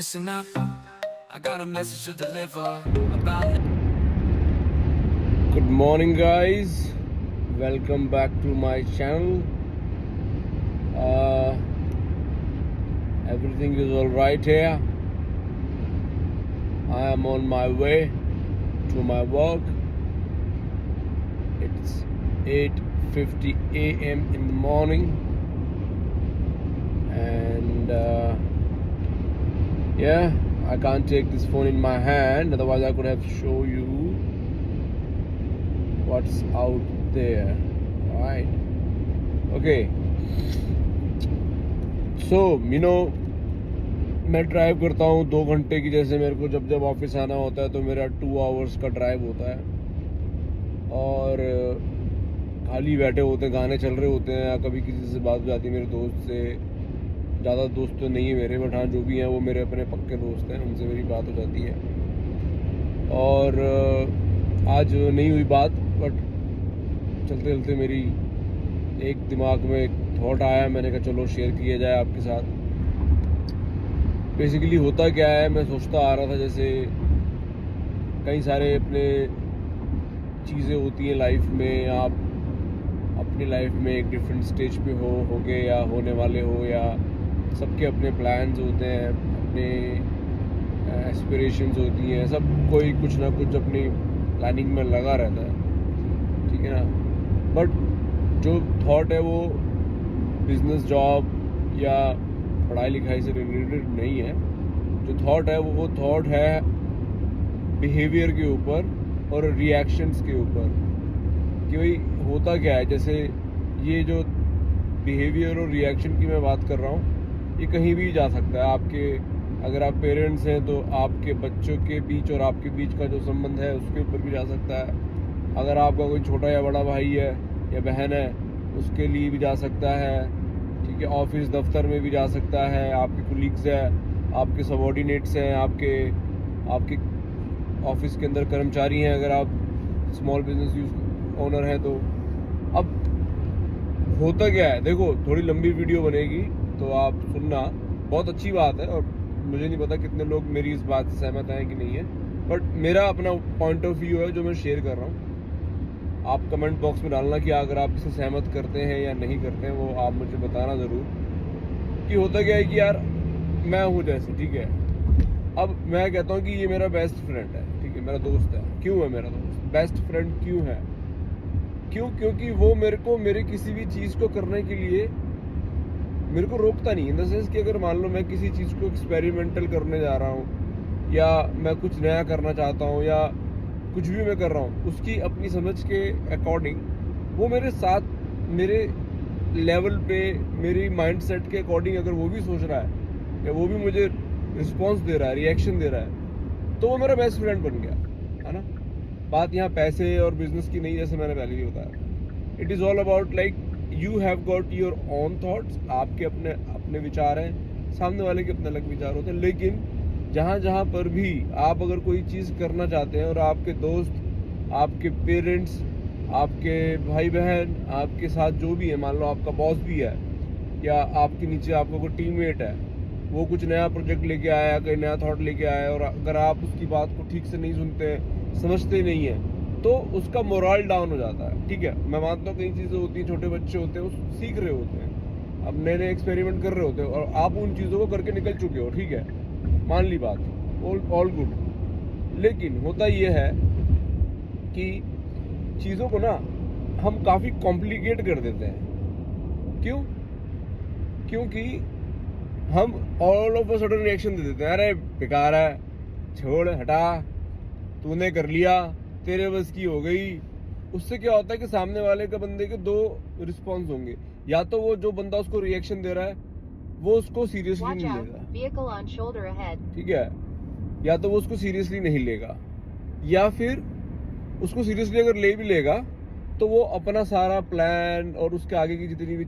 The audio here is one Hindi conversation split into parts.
Listen up, I got a message to deliver about. Good morning, guys. Welcome back to my channel. Everything is all right here. I am on my way to my work. It's 8:50 a.m. in the morning, and yeah, I can't take this phone in my hand. Otherwise, I could have show you what's out there. Right? Okay. So, मैं ड्राइव करता हूँ 2 घंटे की। जैसे मेरे को जब ऑफिस आना होता है तो मेरा 2 आवर्स का ड्राइव होता है, और खाली बैठे होते हैं, गाने चल रहे होते हैं, या कभी किसी से बात हो जाती है मेरे दोस्त से। ज़्यादा दोस्त तो नहीं है मेरे, बट हाँ, जो भी हैं वो मेरे अपने पक्के दोस्त हैं, उनसे मेरी बात हो जाती है। और आज नहीं हुई बात, बट चलते चलते मेरी एक दिमाग में एक थॉट आया, मैंने कहा चलो शेयर किया जाए आपके साथ। बेसिकली होता क्या है, मैं सोचता आ रहा था, जैसे कई सारे अपने चीज़ें होती हैं लाइफ में। आप अपनी लाइफ में एक डिफरेंट स्टेज पे होगे या होने वाले हो, या सबके अपने प्लान्स होते हैं, अपने एस्पिरेशंस होती हैं। सब कोई कुछ ना कुछ अपनी प्लानिंग में लगा रहता है, ठीक है ना। बट जो थॉट है वो बिजनेस, जॉब या पढ़ाई लिखाई से रिलेटेड नहीं है। जो थॉट है वो थॉट है बिहेवियर के ऊपर और रिएक्शंस के ऊपर। कि भाई होता क्या है, जैसे ये जो बिहेवियर और रिएक्शन की मैं बात कर रहा हूँ, ये कहीं भी जा सकता है। आपके अगर आप पेरेंट्स हैं तो आपके बच्चों के बीच और आपके बीच का जो संबंध है उसके ऊपर भी जा सकता है। अगर आपका कोई छोटा या बड़ा भाई है या बहन है, उसके लिए भी जा सकता है, ठीक है। ऑफिस दफ्तर में भी जा सकता है, आपके कोलीग्स हैं, आपके सबॉर्डिनेट्स हैं, आपके ऑफिस के अंदर कर्मचारी हैं, अगर आप स्मॉल बिजनेस ओनर हैं तो। अब होता क्या है, देखो थोड़ी लंबी वीडियो बनेगी तो आप सुनना। बहुत अच्छी बात है, और मुझे नहीं पता कितने लोग मेरी इस बात से सहमत हैं कि नहीं है, बट मेरा अपना पॉइंट ऑफ व्यू है जो मैं शेयर कर रहा हूँ। आप कमेंट बॉक्स में डालना कि अगर आप इसे सहमत करते हैं या नहीं करते हैं, वो आप मुझे बताना ज़रूर। कि होता क्या है कि यार मैं हूँ जैसे, ठीक है। अब मैं कहता हूँ कि ये मेरा बेस्ट फ्रेंड है, ठीक है, मेरा दोस्त है। क्यों है मेरा दोस्त बेस्ट फ्रेंड, क्यों है? क्योंकि वो मेरे को मेरे किसी भी चीज़ को करने के लिए मेरे को रोकता नहीं। इन द सेंस कि अगर मान लो मैं किसी चीज़ को एक्सपेरिमेंटल करने जा रहा हूँ, या मैं कुछ नया करना चाहता हूँ, या कुछ भी मैं कर रहा हूँ, उसकी अपनी समझ के अकॉर्डिंग वो मेरे साथ, मेरे लेवल पे, मेरी माइंडसेट के अकॉर्डिंग अगर वो भी सोच रहा है या वो भी मुझे रिस्पॉन्स दे रहा है, रिएक्शन दे रहा है, तो वो मेरा बेस्ट फ्रेंड बन गया, है ना। बात यहाँ पैसे और बिजनेस की नहीं, जैसे मैंने पहले भी बताया। It is all about like you have got your own thoughts. आपके अपने अपने विचार हैं, सामने वाले के अपने अलग विचार होते हैं। लेकिन जहाँ पर भी आप अगर कोई चीज़ करना चाहते हैं और आपके दोस्त, आपके पेरेंट्स, आपके भाई बहन, आपके साथ जो भी है, मान लो आपका बॉस भी है, या आपके नीचे आपका कोई टीममेट है, वो कुछ नया प्रोजेक्ट लेके आया, कोई नया थॉट लेके आया, और अगर आप उसकी बात को ठीक से नहीं सुनते, समझते नहीं है, तो उसका मोरल डाउन हो जाता है, ठीक है। मैं मानता हूँ कई चीज़ें होती हैं, छोटे बच्चे होते हैं, वो सीख रहे होते हैं, अब नए नए एक्सपेरिमेंट कर रहे होते हैं, और आप उन चीज़ों को करके निकल चुके हो, ठीक है, मान ली बात, ऑल गुड। लेकिन होता ये है कि चीज़ों को ना हम काफ़ी कॉम्प्लिकेट कर देते हैं। क्यों? क्योंकि हम all of a sudden reaction दे देते हैं, अरे बेकार है, छोड़, हटा, तूने कर लिया, तेरे बस की हो गई। उससे क्या होता है कि सामने वाले का बंदे के 2 रिस्पॉन्स होंगे। या तो वो जो बंदा उसको रिएक्शन दे रहा है वो उसको सीरियसली नहीं लेगा, ठीक है, या तो वो उसको सीरियसली नहीं लेगा, या फिर उसको सीरियसली अगर ले भी लेगा तो वो अपना सारा प्लान और उसके आगे की जितनी भी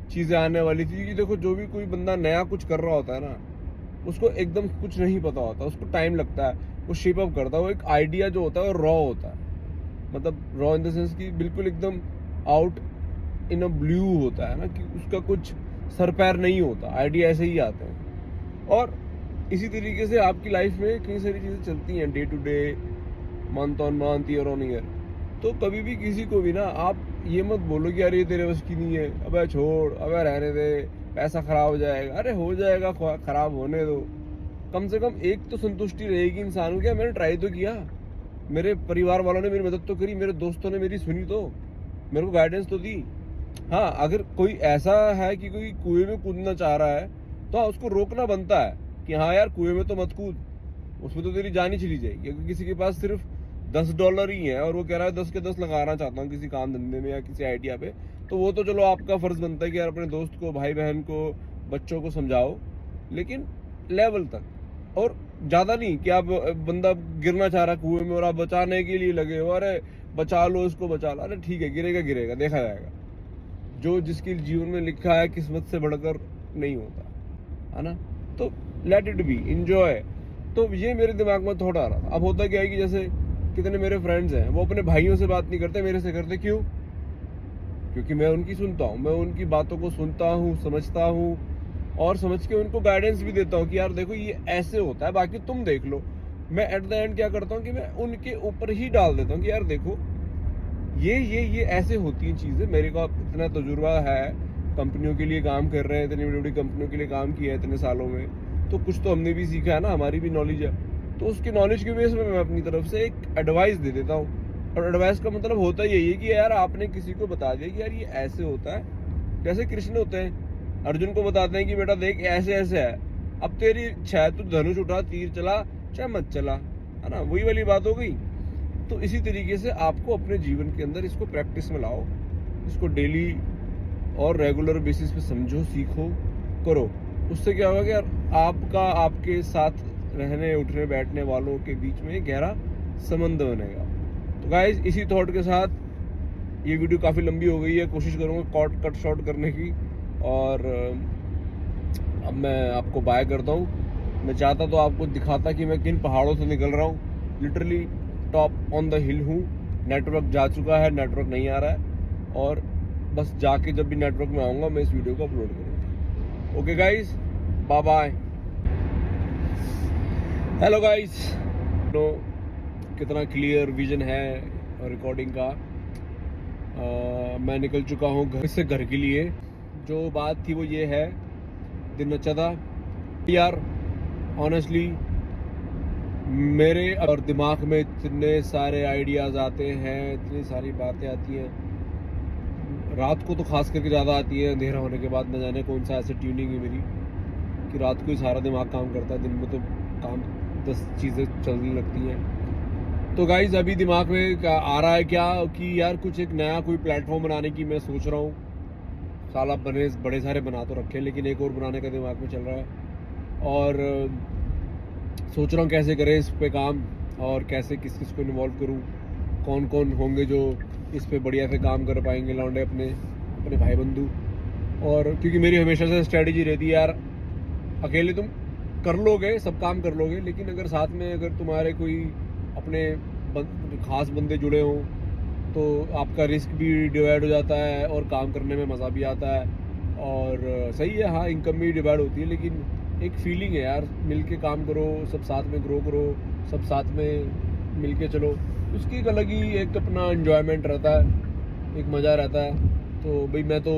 चीज़ें आने वाली थी। कि देखो, जो भी कोई बंदा नया कुछ कर रहा होता है ना, उसको एकदम कुछ नहीं पता होता, उसको टाइम लगता है, वो शेप अप करता है। वो एक आइडिया जो होता है वो रॉ होता है, मतलब रॉ इन द सेंस कि बिल्कुल एकदम आउट इन अ ब्लू होता है ना, कि उसका कुछ सर पैर नहीं होता, आइडिया ऐसे ही आते हैं। और इसी तरीके से आपकी लाइफ में कई सारी चीज़ें चलती हैं day to day, month on month, year on year. तो कभी भी किसी को भी ना आप ये मत बोलो कि यार ये तेरे बस की नहीं है, अबे छोड़, अबे रहने दे, पैसा खराब हो जाएगा। अरे हो जाएगा, खराब होने दो। कम से कम एक तो संतुष्टि रहेगी इंसान को, क्या मैंने ट्राई तो किया, मेरे परिवार वालों ने मेरी मदद तो करी, मेरे दोस्तों ने मेरी सुनी, तो मेरे को गाइडेंस तो दी। हाँ, अगर कोई ऐसा है कि कोई कुएं में कूदना चाह रहा है तो हाँ, उसको रोकना बनता है कि हाँ यार कुएं में तो मत कूद, उसमें तो तेरी जान ही चली जाएगी। अगर किसी के पास सिर्फ $10 ही है और वो कह रहा है 10 के 10 लगाना चाहता हूँ किसी काम धंधे में या किसी आइडिया पे, तो वो तो चलो आपका फर्ज बनता है कि यार अपने दोस्त को, भाई बहन को, बच्चों को समझाओ, लेकिन लेवल तक, और ज्यादा नहीं कि आप बंदा गिरना चाह रहा है कुएं में और आप बचाने के लिए लगे हो, अरे बचा लो उसको, बचा लो। अरे ठीक है, गिरेगा गिरेगा, देखा जाएगा। जो जिसके जीवन में लिखा है किस्मत से बढ़कर नहीं होता, है ना। तो लेट इट बी, एंजॉय। तो ये मेरे दिमाग में थोड़ा आ रहा था। अब होता क्या है कि जैसे कितने मेरे फ्रेंड्स हैं, वो अपने भाइयों से बात नहीं करते, मेरे से करते। क्यों? क्योंकि मैं उनकी सुनता हूँ, मैं उनकी बातों को सुनता हूँ, समझता हूँ, और समझ के उनको गाइडेंस भी देता हूँ कि यार देखो ये ऐसे होता है, बाकी तुम देख लो। मैं एट द एंड क्या करता हूँ कि मैं उनके ऊपर ही डाल देता हूँ कि यार देखो ये ऐसे होती हैं चीजें। मेरे को इतना तजुर्बा है, कंपनियों के लिए काम कर रहे हैं, इतनी बड़ी बड़ी कंपनियों के लिए काम किया है इतने सालों में, तो कुछ तो हमने भी सीखा है ना, हमारी भी नॉलेज है। तो उसकी नॉलेज की बेस में मैं अपनी तरफ से एक एडवाइस दे देता हूँ। और एडवाइस का मतलब होता यही है कि यार आपने किसी को बता दिया कि यार ये ऐसे होता है। जैसे कृष्ण होते हैं, अर्जुन को बताते हैं कि बेटा देख ऐसे ऐसे है, अब तेरी इच्छा है, तू धनुष उठा, तीर चला चाहे मत चला, है ना, वही वाली बात हो गई। तो इसी तरीके से आपको अपने जीवन के अंदर इसको प्रैक्टिस में लाओ, इसको डेली और रेगुलर बेसिस पे समझो, सीखो, करो। उससे क्या होगा कि यार आपका, आपके साथ रहने उठने बैठने वालों के बीच में गहरा संबंध बनेगा। तो गाइस, इसी थॉट के साथ ये वीडियो काफ़ी लंबी हो गई है, कोशिश करूँगा कट शॉर्ट करने की। और अब मैं आपको बाय करता हूँ। मैं चाहता तो आपको दिखाता कि मैं किन पहाड़ों से निकल रहा हूँ। लिटरली टॉप ऑन द हिल हूँ। नेटवर्क जा चुका है, नेटवर्क नहीं आ रहा है, और बस जाके जब भी नेटवर्क में आऊँगा मैं इस वीडियो को अपलोड करूँगा। Okay guys, bye bye. Hello guys, तो कितना क्लियर विजन है रिकॉर्डिंग का। मैं निकल चुका हूँ घर से, घर के लिए। जो बात थी वो ये है, दिन अच्छा था यार। ऑनेस्टली मेरे और दिमाग में इतने सारे आइडियाज़ आते हैं, इतनी सारी बातें आती हैं। रात को तो खास करके ज़्यादा आती है, अंधेरा होने के बाद। न जाने कौन सा ऐसे ट्यूनिंग है मेरी कि रात को ही सारा दिमाग काम करता है, दिन में तो काम 10 चीज़ें चलने लगती हैं। तो गाइज अभी दिमाग में आ रहा है क्या कि यार कुछ एक नया कोई प्लेटफॉर्म बनाने की मैं सोच रहा हूँ। साला बड़े सारे बना तो रखे, लेकिन एक और बनाने का दिमाग में चल रहा है। और सोच रहा हूँ कैसे करें इस पे काम, और कैसे किस किस को इन्वॉल्व करूँ, कौन कौन होंगे जो इस पे बढ़िया से काम कर पाएंगे, लौंडे अपने भाई बंधु। और क्योंकि मेरी हमेशा से स्ट्रेटजी रहती है यार, अकेले तुम कर लोगे, सब काम कर लोगे, लेकिन अगर साथ में अगर तुम्हारे कोई अपने खास बंदे जुड़े हों तो आपका रिस्क भी डिवाइड हो जाता है और काम करने में मज़ा भी आता है। और सही है, हाँ, इनकम भी डिवाइड होती है, लेकिन एक फीलिंग है यार, मिल के काम करो, सब साथ में ग्रो करो, सब साथ में मिल के चलो, उसकी एक अलग ही एक अपना एन्जॉयमेंट रहता है, एक मज़ा रहता है। तो भाई मैं तो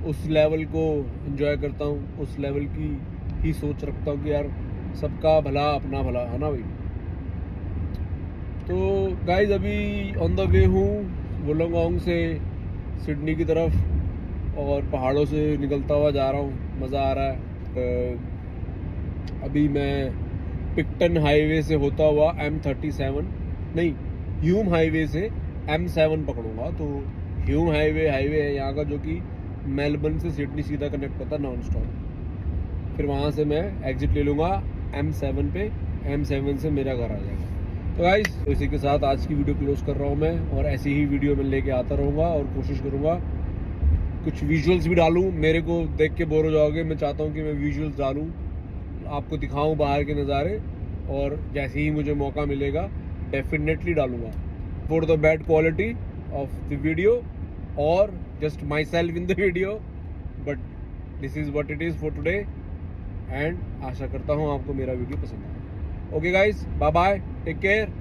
उस लेवल को एंजॉय करता हूँ, उस लेवल की ही सोच रखता हूँ कि यार सबका भला अपना भला, है ना भाई। तो गाइज अभी ऑन द वे हूँ वोलोंगोंग से सिडनी की तरफ, और पहाड़ों से निकलता हुआ जा रहा हूँ, मज़ा आ रहा है। अभी मैं पिक्टन हाईवे से होता हुआ M37 नहीं, ह्यूम हाईवे से M7 पकड़ूंगा। तो ह्यूम हाईवे है यहाँ का, जो कि मेलबर्न से सिडनी सीधा कनेक्ट होता है नॉन स्टॉप। फिर वहाँ से मैं एग्जिट ले लूँगा M7 पे, M7 से मेरा घर आ जाएगा। तो गाइस, तो इसी के साथ आज की वीडियो क्लोज कर रहा हूँ मैं, और ऐसी ही वीडियो मैं लेके आता रहूँगा, और कोशिश करूँगा कुछ विजुअल्स भी डालूँ। मेरे को देख के बोर हो जाओगे, मैं चाहता हूँ कि मैं विजुअल्स डालूँ, आपको दिखाऊँ बाहर के नज़ारे, और जैसे ही मुझे मौका मिलेगा डेफिनेटली डालूँगा। For the bad quality of the video और just myself in the video, but this is what it is for today. And आशा करता हूँ आपको मेरा वीडियो पसंद आया। Okay guys, bye bye, take care.